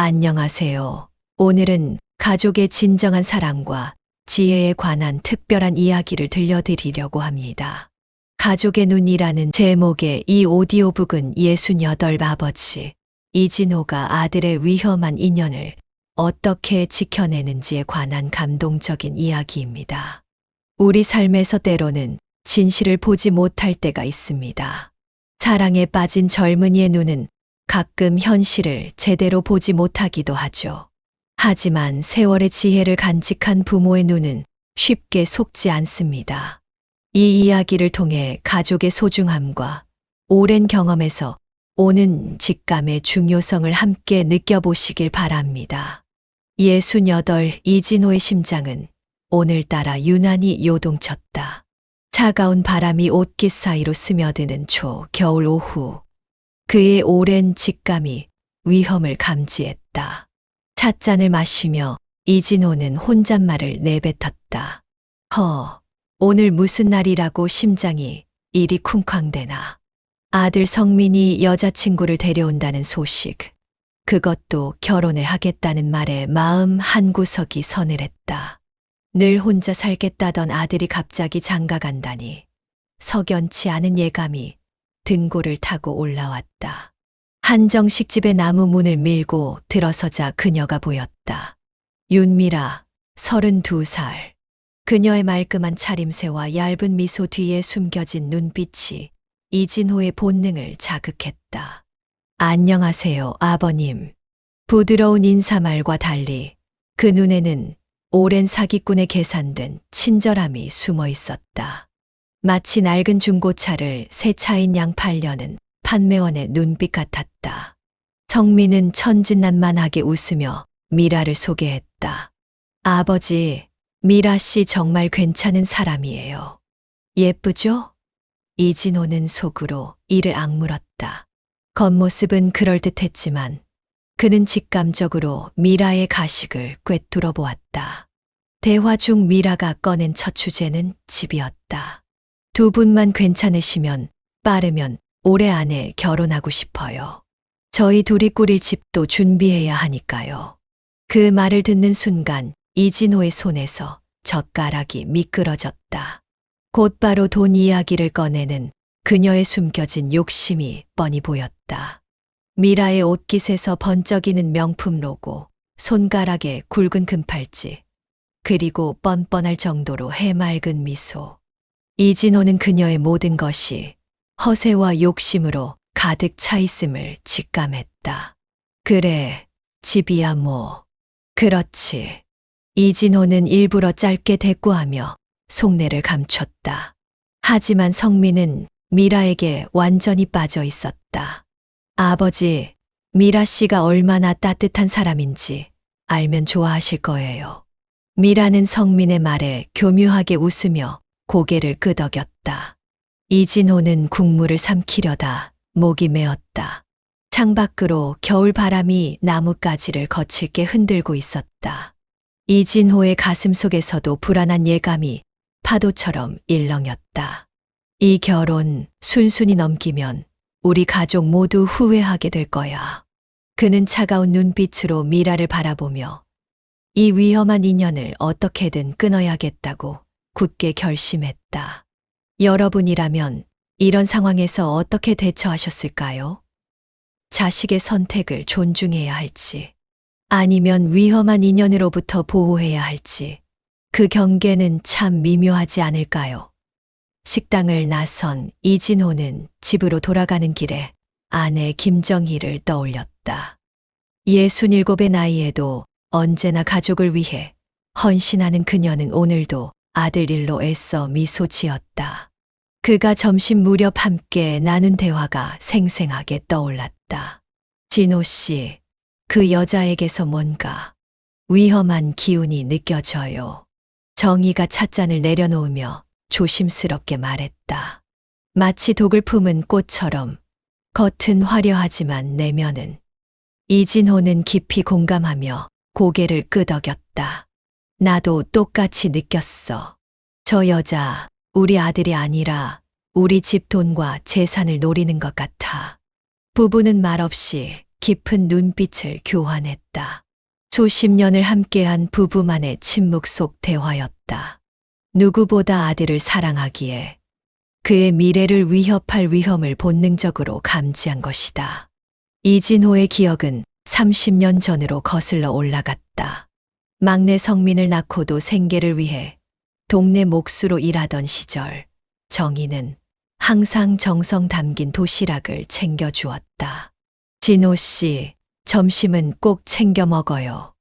안녕하세요. 오늘은 가족의 진정한 사랑과 지혜에 관한 특별한 이야기를 들려드리려고 합니다. 가족의 눈이라는 제목의 이 오디오북은 68 아버지 이진호가 아들의 위험한 인연을 어떻게 지켜내는지에 관한 감동적인 이야기입니다. 우리 삶에서 때로는 진실을 보지 못할 때가 있습니다. 사랑에 빠진 젊은이의 눈은 가끔 현실을 제대로 보지 못하기도 하죠. 하지만 세월의 지혜를 간직한 부모의 눈은 쉽게 속지 않습니다. 이 이야기를 통해 가족의 소중함과 오랜 경험에서 오는 직감의 중요성을 함께 느껴보시길 바랍니다. 68 이진호의 심장은 오늘따라 유난히 요동쳤다. 차가운 바람이 옷깃 사이로 스며드는 초겨울 오후. 그의 오랜 직감이 위험을 감지했다. 찻잔을 마시며 이진호는 혼잣말을 내뱉었다. 오늘 무슨 날이라고 심장이 이리 쿵쾅대나. 아들 성민이 여자친구를 데려온다는 소식. 그것도 결혼을 하겠다는 말에 마음 한구석이 서늘했다. 늘 혼자 살겠다던 아들이 갑자기 장가간다니. 석연치 않은 예감이 등골을 타고 올라왔다. 한정식 집의 나무 문을 밀고 들어서자 그녀가 보였다. 윤미라, 32살. 그녀의 말끔한 차림새와 얇은 미소 뒤에 숨겨진 눈빛이 이진호의 본능을 자극했다. 안녕하세요, 아버님. 부드러운 인사말과 달리 그 눈에는 오랜 사기꾼에 계산된 친절함이 숨어 있었다. 마치 낡은 중고차를 새 차인 양 팔려는 판매원의 눈빛 같았다. 성민은 천진난만하게 웃으며 미라를 소개했다. 아버지, 미라 씨 정말 괜찮은 사람이에요. 예쁘죠? 이진호는 속으로 이를 악물었다. 겉모습은 그럴듯했지만 그는 직감적으로 미라의 가식을 꿰뚫어 보았다. 대화 중 미라가 꺼낸 첫 주제는 집이었다. 두 분만 괜찮으시면 빠르면 올해 안에 결혼하고 싶어요. 저희 둘이 꾸릴 집도 준비해야 하니까요. 그 말을 듣는 순간 이진호의 손에서 젓가락이 미끄러졌다. 곧바로 돈 이야기를 꺼내는 그녀의 숨겨진 욕심이 뻔히 보였다. 미라의 옷깃에서 번쩍이는 명품 로고, 손가락에 굵은 금팔찌, 그리고 뻔뻔할 정도로 해맑은 미소. 이진호는 그녀의 모든 것이 허세와 욕심으로 가득 차 있음을 직감했다. 그래, 집이야 뭐. 그렇지. 이진호는 일부러 짧게 대꾸하며 속내를 감췄다. 하지만 성민은 미라에게 완전히 빠져 있었다. 아버지, 미라 씨가 얼마나 따뜻한 사람인지 알면 좋아하실 거예요. 미라는 성민의 말에 교묘하게 웃으며 고개를 끄덕였다. 이진호는 국물을 삼키려다 목이 메었다. 창밖으로 겨울 바람이 나뭇가지를 거칠게 흔들고 있었다. 이진호의 가슴 속에서도 불안한 예감이 파도처럼 일렁였다. 이 결혼 순순히 넘기면 우리 가족 모두 후회하게 될 거야. 그는 차가운 눈빛으로 미라를 바라보며 이 위험한 인연을 어떻게든 끊어야겠다고 굳게 결심했다. 여러분이라면 이런 상황에서 어떻게 대처하셨을까요? 자식의 선택을 존중해야 할지, 아니면 위험한 인연으로부터 보호해야 할지, 그 경계는 참 미묘하지 않을까요? 식당을 나선 이진호는 집으로 돌아가는 길에 아내 김정희를 떠올렸다. 67의 나이에도 언제나 가족을 위해 헌신하는 그녀는 오늘도 아들 일로 애써 미소 지었다. 그가 점심 무렵 함께 나눈 대화가 생생하게 떠올랐다. 진호 씨, 그 여자에게서 뭔가 위험한 기운이 느껴져요. 정희가 찻잔을 내려놓으며 조심스럽게 말했다. 마치 독을 품은 꽃처럼 겉은 화려하지만 내면은. 이진호는 깊이 공감하며 고개를 끄덕였다. 나도 똑같이 느꼈어. 저 여자, 우리 아들이 아니라 우리 집 돈과 재산을 노리는 것 같아. 부부는 말없이 깊은 눈빛을 교환했다. 수십 년을 함께한 부부만의 침묵 속 대화였다. 누구보다 아들을 사랑하기에 그의 미래를 위협할 위험을 본능적으로 감지한 것이다. 이진호의 기억은 30년 전으로 거슬러 올라갔다. 막내 성민을 낳고도 생계를 위해 동네 목수로 일하던 시절, 정희는 항상 정성 담긴 도시락을 챙겨주었다. 진호 씨, 점심은 꼭 챙겨 먹어요.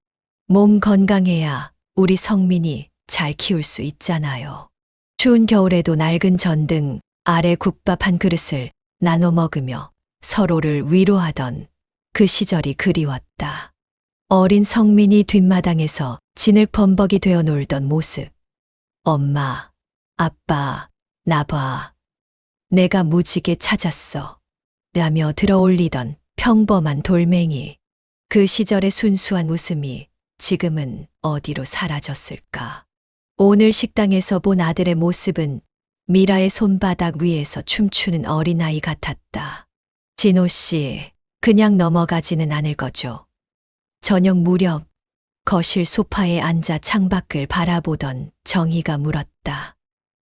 몸 건강해야 우리 성민이 잘 키울 수 있잖아요. 추운 겨울에도 낡은 전등 아래 국밥 한 그릇을 나눠 먹으며 서로를 위로하던 그 시절이 그리웠다. 어린 성민이 뒷마당에서 진흙범벅이 되어 놀던 모습. 엄마, 아빠, 나 봐. 내가 무지개 찾았어. 라며 들어올리던 평범한 돌멩이. 그 시절의 순수한 웃음이 지금은 어디로 사라졌을까? 오늘 식당에서 본 아들의 모습은 미라의 손바닥 위에서 춤추는 어린아이 같았다. 진호 씨, 그냥 넘어가지는 않을 거죠. 저녁 무렵 거실 소파에 앉아 창밖을 바라보던 정희가 물었다.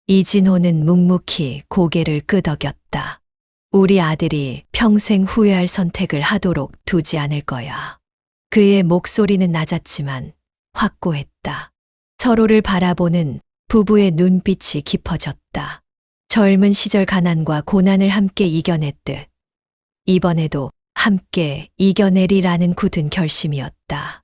이진호는 묵묵히 고개를 끄덕였다. 우리 아들이 평생 후회할 선택을 하도록 두지 않을 거야. 그의 목소리는 낮았지만 확고했다. 서로를 바라보는 부부의 눈빛이 깊어졌다. 젊은 시절 가난과 고난을 함께 이겨냈듯 이번에도 함께 이겨내리라는 굳은 결심이었다.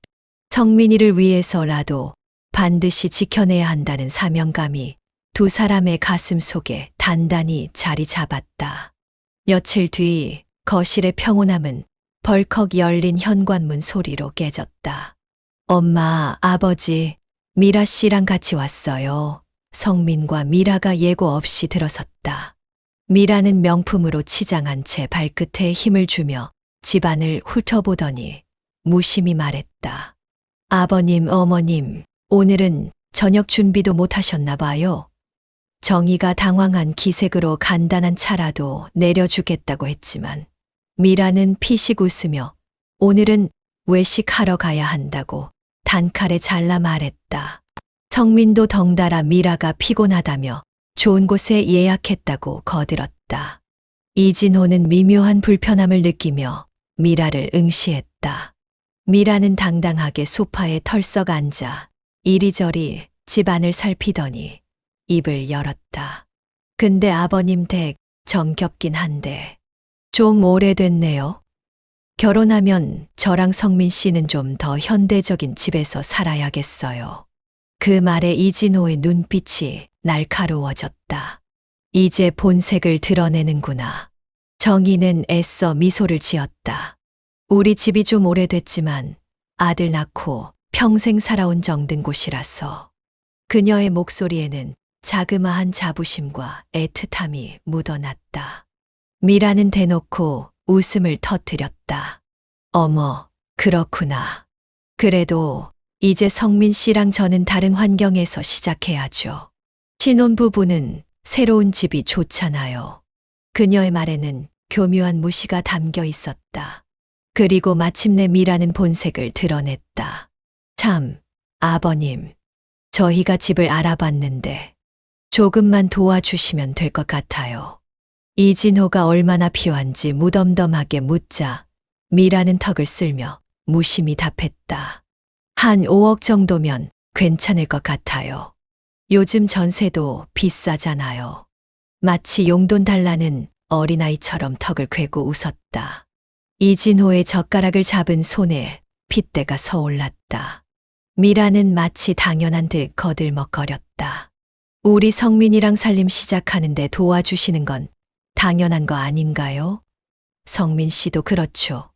성민이를 위해서라도 반드시 지켜내야 한다는 사명감이 두 사람의 가슴 속에 단단히 자리 잡았다. 며칠 뒤 거실의 평온함은 벌컥 열린 현관문 소리로 깨졌다. 엄마, 아버지, 미라 씨랑 같이 왔어요. 성민과 미라가 예고 없이 들어섰다. 미라는 명품으로 치장한 채 발끝에 힘을 주며 집안을 훑어보더니 무심히 말했다. 아버님, 어머님, 오늘은 저녁 준비도 못 하셨나 봐요. 정희가 당황한 기색으로 간단한 차라도 내려주겠다고 했지만 미라는 피식 웃으며 오늘은 외식하러 가야 한다고 단칼에 잘라 말했다. 성민도 덩달아 미라가 피곤하다며 좋은 곳에 예약했다고 거들었다. 이진호는 미묘한 불편함을 느끼며 미라를 응시했다. 미라는 당당하게 소파에 털썩 앉아 이리저리 집안을 살피더니 입을 열었다. 근데 아버님 댁 정겹긴 한데 좀 오래됐네요. 결혼하면 저랑 성민 씨는 좀 더 현대적인 집에서 살아야겠어요. 그 말에 이진호의 눈빛이 날카로워졌다. 이제 본색을 드러내는구나. 정희는 애써 미소를 지었다. 우리 집이 좀 오래됐지만 아들 낳고 평생 살아온 정든 곳이라서. 그녀의 목소리에는 자그마한 자부심과 애틋함이 묻어났다. 미라는 대놓고 웃음을 터뜨렸다. 어머, 그렇구나. 그래도 이제 성민 씨랑 저는 다른 환경에서 시작해야죠. 신혼부부는 새로운 집이 좋잖아요. 그녀의 말에는 교묘한 무시가 담겨 있었다. 그리고 마침내 미라는 본색을 드러냈다. 참, 아버님, 저희가 집을 알아봤는데 조금만 도와주시면 될 것 같아요. 이진호가 얼마나 필요한지 무덤덤하게 묻자 미라는 턱을 쓸며 무심히 답했다. 한 5억 정도면 괜찮을 것 같아요. 요즘 전세도 비싸잖아요. 마치 용돈 달라는 어린아이처럼 턱을 괴고 웃었다. 이진호의 젓가락을 잡은 손에 핏대가 서올랐다. 미라는 마치 당연한 듯 거들먹거렸다. 우리 성민이랑 살림 시작하는데 도와주시는 건 당연한 거 아닌가요? 성민 씨도 그렇죠.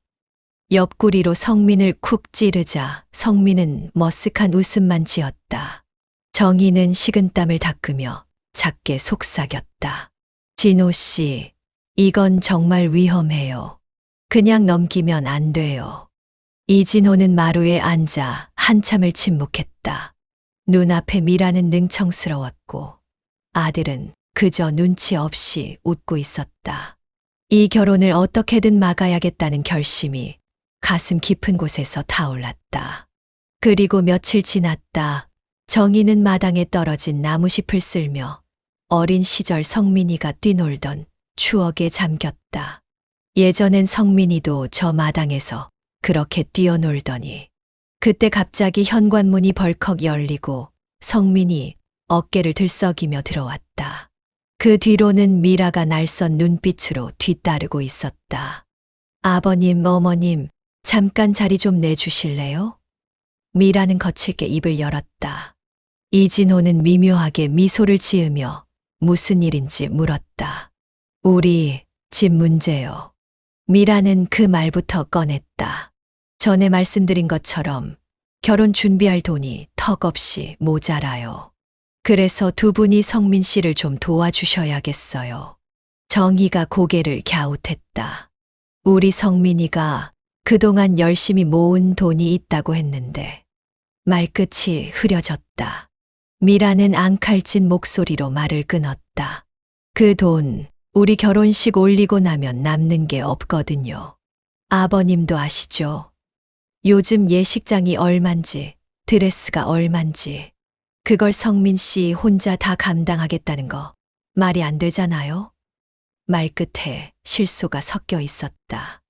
옆구리로 성민을 쿡 찌르자 성민은 머쓱한 웃음만 지었다. 정희는 식은땀을 닦으며 작게 속삭였다. 진호 씨, 이건 정말 위험해요. 그냥 넘기면 안 돼요. 이진호는 마루에 앉아 한참을 침묵했다. 눈앞에 미라는 능청스러웠고 아들은 그저 눈치 없이 웃고 있었다. 이 결혼을 어떻게든 막아야겠다는 결심이 가슴 깊은 곳에서 타올랐다. 그리고 며칠 지났다. 정희는 마당에 떨어진 나무잎을 쓸며 어린 시절 성민이가 뛰놀던 추억에 잠겼다. 예전엔 성민이도 저 마당에서 그렇게 뛰어놀더니 그때 갑자기 현관문이 벌컥 열리고 성민이 어깨를 들썩이며 들어왔다. 그 뒤로는 미라가 날선 눈빛으로 뒤따르고 있었다. 아버님, 어머님, 잠깐 자리 좀 내주실래요? 미라는 거칠게 입을 열었다. 이진호는 미묘하게 미소를 지으며 무슨 일인지 물었다. 우리 집 문제요. 미라는 그 말부터 꺼냈다. 전에 말씀드린 것처럼 결혼 준비할 돈이 턱없이 모자라요. 그래서 두 분이 성민 씨를 좀 도와주셔야겠어요. 정희가 고개를 갸웃했다. 우리 성민이가 그동안 열심히 모은 돈이 있다고 했는데 말끝이 흐려졌다. 미라는 앙칼진 목소리로 말을 끊었다. 그 돈 우리 결혼식 올리고 나면 남는 게 없거든요. 아버님도 아시죠? 요즘 예식장이 얼만지, 드레스가 얼만지, 그걸 성민 씨 혼자 다 감당하겠다는 거 말이 안 되잖아요? 말끝에 실소가 섞여 있었다.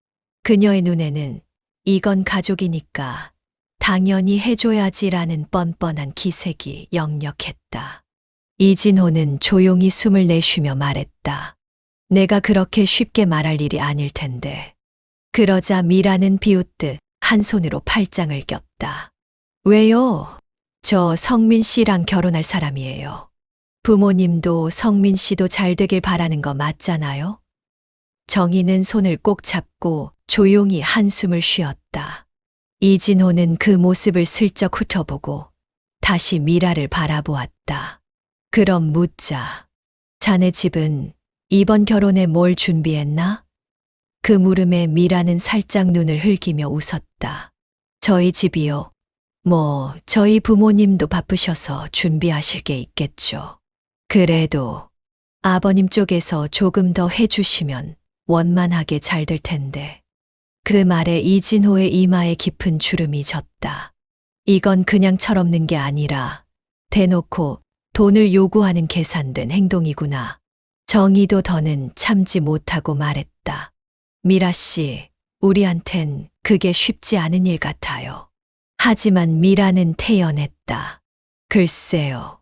그녀의 눈에는 이건 가족이니까 당연히 해줘야지라는 뻔뻔한 기색이 역력했다. 이진호는 조용히 숨을 내쉬며 말했다. 내가 그렇게 쉽게 말할 일이 아닐 텐데. 그러자 미라는 비웃듯 한 손으로 팔짱을 꼈다. 왜요? 저 성민 씨랑 결혼할 사람이에요. 부모님도 성민 씨도 잘 되길 바라는 거 맞잖아요? 정희는 손을 꼭 잡고 조용히 한숨을 쉬었다. 이진호는 그 모습을 슬쩍 훑어보고 다시 미라를 바라보았다. 그럼 묻자. 자네 집은 이번 결혼에 뭘 준비했나? 그 물음에 미라는 살짝 눈을 흘기며 웃었다. 저희 집이요. 저희 부모님도 바쁘셔서 준비하실 게 있겠죠. 그래도 아버님 쪽에서 조금 더 해주시면 원만하게 잘 될 텐데. 그 말에 이진호의 이마에 깊은 주름이 졌다. 이건 그냥 철없는 게 아니라 대놓고 돈을 요구하는 계산된 행동이구나. 정희도 더는 참지 못하고 말했다. 미라 씨, 우리한텐 그게 쉽지 않은 일 같아요. 하지만 미라는 태연했다. 글쎄요.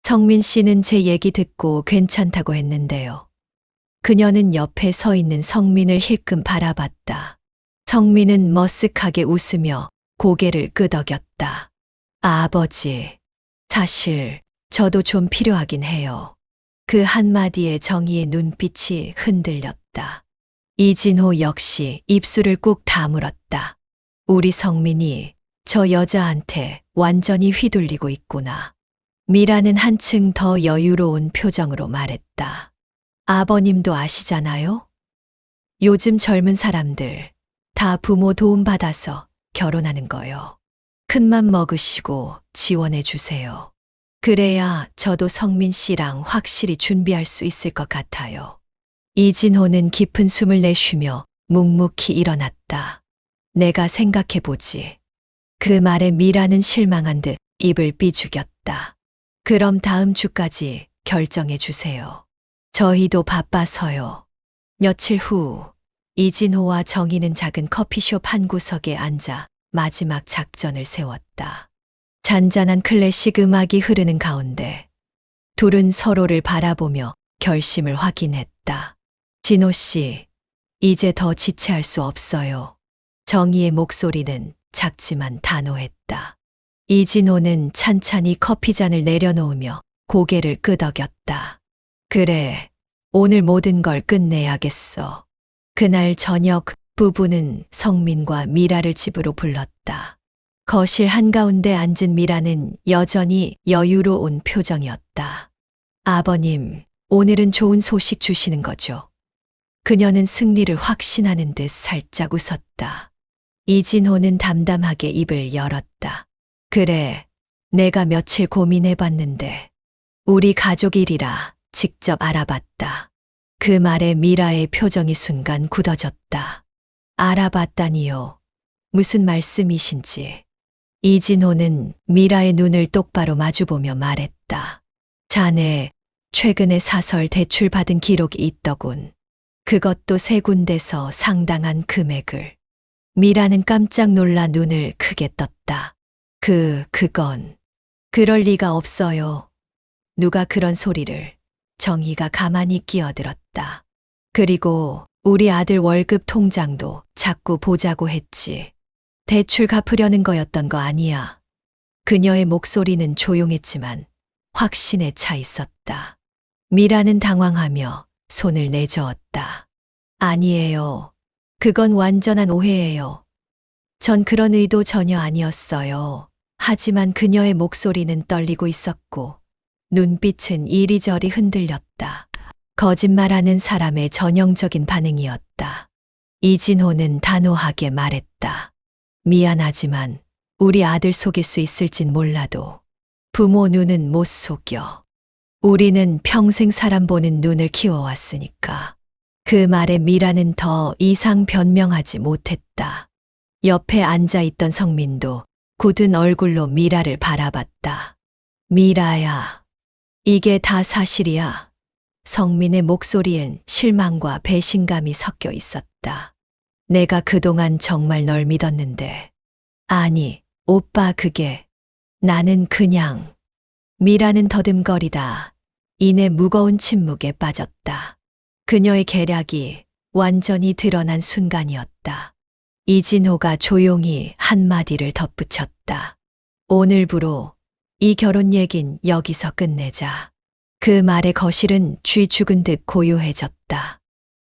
성민 씨는 제 얘기 듣고 괜찮다고 했는데요. 그녀는 옆에 서 있는 성민을 힐끔 바라봤다. 성민은 머쓱하게 웃으며 고개를 끄덕였다. 아버지, 사실 저도 좀 필요하긴 해요. 그 한마디에 정희의 눈빛이 흔들렸다. 이진호 역시 입술을 꾹 다물었다. 우리 성민이 저 여자한테 완전히 휘둘리고 있구나. 미라는 한층 더 여유로운 표정으로 말했다. 아버님도 아시잖아요? 요즘 젊은 사람들 다 부모 도움받아서 결혼하는 거요. 큰맘 먹으시고 지원해 주세요. 그래야 저도 성민 씨랑 확실히 준비할 수 있을 것 같아요. 이진호는 깊은 숨을 내쉬며 묵묵히 일어났다. 내가 생각해보지. 그 말에 미라는 실망한 듯 입을 삐죽였다. 그럼 다음 주까지 결정해 주세요. 저희도 바빠서요. 며칠 후 이진호와 정희는 작은 커피숍 한 구석에 앉아 마지막 작전을 세웠다. 잔잔한 클래식 음악이 흐르는 가운데 둘은 서로를 바라보며 결심을 확인했다. 진호 씨, 이제 더 지체할 수 없어요. 정희의 목소리는 작지만 단호했다. 이진호는 찬찬히 커피잔을 내려놓으며 고개를 끄덕였다. 그래, 오늘 모든 걸 끝내야겠어. 그날 저녁 부부는 성민과 미라를 집으로 불렀다. 거실 한가운데 앉은 미라는 여전히 여유로운 표정이었다. 아버님, 오늘은 좋은 소식 주시는 거죠? 그녀는 승리를 확신하는 듯 살짝 웃었다. 이진호는 담담하게 입을 열었다. 그래, 내가 며칠 고민해봤는데 우리 가족 일이라 직접 알아봤다. 그 말에 미라의 표정이 순간 굳어졌다. 알아봤다니요. 무슨 말씀이신지. 이진호는 미라의 눈을 똑바로 마주보며 말했다. 자네, 최근에 사설 대출 받은 기록이 있더군. 그것도 세 군데서 상당한 금액을. 미라는 깜짝 놀라 눈을 크게 떴다. 그건. 그럴 리가 없어요. 누가 그런 소리를. 정희가 가만히 끼어들었다. 그리고 우리 아들 월급 통장도 자꾸 보자고 했지. 대출 갚으려는 거였던 거 아니야. 그녀의 목소리는 조용했지만 확신에 차 있었다. 미라는 당황하며 손을 내저었다. 아니에요. 그건 완전한 오해예요. 전 그런 의도 전혀 아니었어요. 하지만 그녀의 목소리는 떨리고 있었고 눈빛은 이리저리 흔들렸다. 거짓말하는 사람의 전형적인 반응이었다. 이진호는 단호하게 말했다. 미안하지만 우리 아들 속일 수 있을진 몰라도 부모 눈은 못 속여. 우리는 평생 사람 보는 눈을 키워왔으니까. 그 말에 미라는 더 이상 변명하지 못했다. 옆에 앉아있던 성민도 굳은 얼굴로 미라를 바라봤다. 미라야, 이게 다 사실이야. 성민의 목소리엔 실망과 배신감이 섞여 있었다. 내가 그동안 정말 널 믿었는데. 아니, 오빠 나는 그냥. 미라는 더듬거리다 이내 무거운 침묵에 빠졌다. 그녀의 계략이 완전히 드러난 순간이었다. 이진호가 조용히 한마디를 덧붙였다. 오늘부로 이 결혼 얘긴 여기서 끝내자. 그 말의 거실은 쥐 죽은 듯 고요해졌다.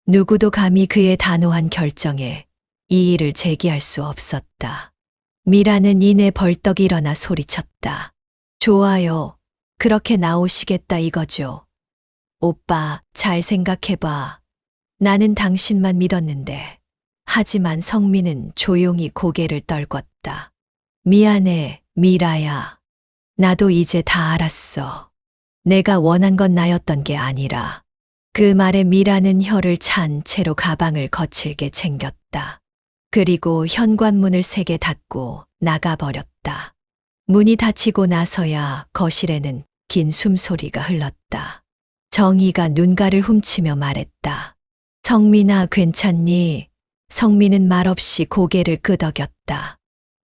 누구도 감히 그의 단호한 결정에 이의를 제기할 수 없었다. 미라는 이내 벌떡 일어나 소리쳤다. 좋아요. 그렇게 나오시겠다 이거죠. 오빠, 잘 생각해봐. 나는 당신만 믿었는데. 하지만 성민은 조용히 고개를 떨궜다. 미안해, 미라야. 나도 이제 다 알았어. 내가 원한 건 나였던 게 아니라. 그 말에 미라는 혀를 찬 채로 가방을 거칠게 챙겼다. 그리고 현관문을 세게 닫고 나가버렸다. 문이 닫히고 나서야 거실에는 긴 숨소리가 흘렀다. 정희가 눈가를 훔치며 말했다. 성민아, 괜찮니? 성민은 말없이 고개를 끄덕였다.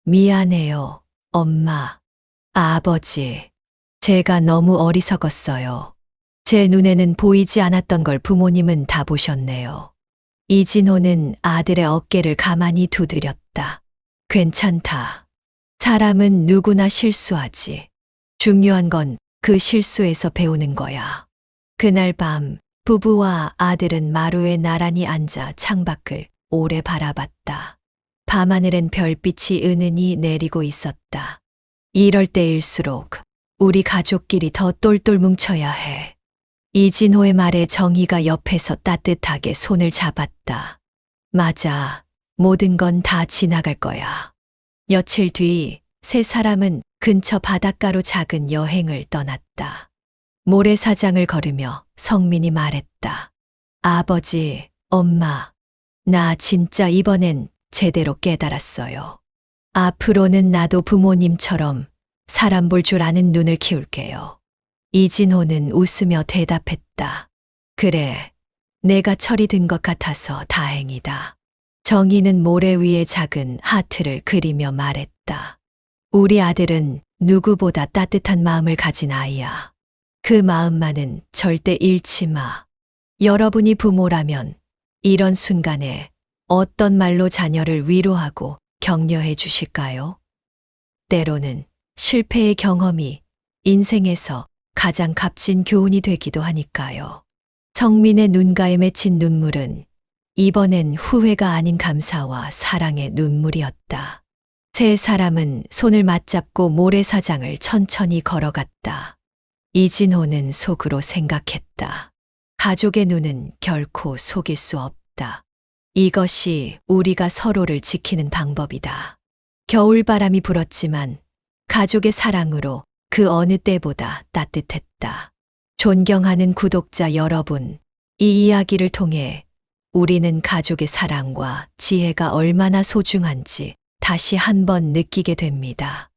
미안해요, 엄마. 아버지. 제가 너무 어리석었어요. 제 눈에는 보이지 않았던 걸 부모님은 다 보셨네요. 이진호는 아들의 어깨를 가만히 두드렸다. 괜찮다. 사람은 누구나 실수하지. 중요한 건 그 실수에서 배우는 거야. 그날 밤 부부와 아들은 마루에 나란히 앉아 창밖을 오래 바라봤다. 밤하늘엔 별빛이 은은히 내리고 있었다. 이럴 때일수록 우리 가족끼리 더 똘똘 뭉쳐야 해. 이진호의 말에 정희가 옆에서 따뜻하게 손을 잡았다. 맞아. 모든 건 다 지나갈 거야. 며칠 뒤 세 사람은 근처 바닷가로 작은 여행을 떠났다. 모래사장을 걸으며 성민이 말했다. 아버지, 엄마, 나 진짜 이번엔 제대로 깨달았어요. 앞으로는 나도 부모님처럼 사람 볼 줄 아는 눈을 키울게요. 이진호는 웃으며 대답했다. 그래, 내가 철이 든 것 같아서 다행이다. 정희는 모래 위에 작은 하트를 그리며 말했다. 우리 아들은 누구보다 따뜻한 마음을 가진 아이야. 그 마음만은 절대 잃지 마. 여러분이 부모라면 이런 순간에 어떤 말로 자녀를 위로하고 격려해 주실까요? 때로는 실패의 경험이 인생에서 가장 값진 교훈이 되기도 하니까요. 성민의 눈가에 맺힌 눈물은 이번엔 후회가 아닌 감사와 사랑의 눈물이었다. 세 사람은 손을 맞잡고 모래사장을 천천히 걸어갔다. 이진호는 속으로 생각했다. 가족의 눈은 결코 속일 수 없다. 이것이 우리가 서로를 지키는 방법이다. 겨울바람이 불었지만 가족의 사랑으로 그 어느 때보다 따뜻했다. 존경하는 구독자 여러분, 이 이야기를 통해 우리는 가족의 사랑과 지혜가 얼마나 소중한지 다시 한번 느끼게 됩니다.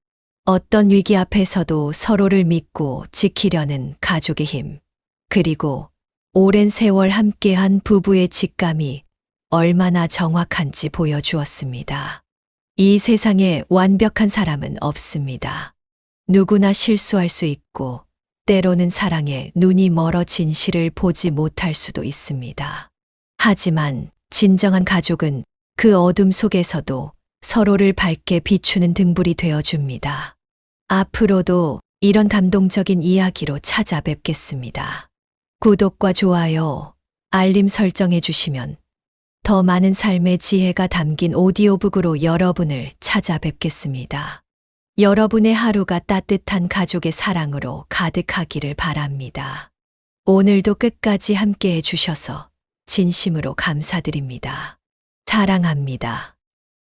어떤 위기 앞에서도 서로를 믿고 지키려는 가족의 힘, 그리고 오랜 세월 함께한 부부의 직감이 얼마나 정확한지 보여주었습니다. 이 세상에 완벽한 사람은 없습니다. 누구나 실수할 수 있고, 때로는 사랑에 눈이 멀어 진실을 보지 못할 수도 있습니다. 하지만 진정한 가족은 그 어둠 속에서도 서로를 밝게 비추는 등불이 되어줍니다. 앞으로도 이런 감동적인 이야기로 찾아뵙겠습니다. 구독과 좋아요, 알림 설정해 주시면 더 많은 삶의 지혜가 담긴 오디오북으로 여러분을 찾아뵙겠습니다. 여러분의 하루가 따뜻한 가족의 사랑으로 가득하기를 바랍니다. 오늘도 끝까지 함께 해주셔서 진심으로 감사드립니다. 사랑합니다.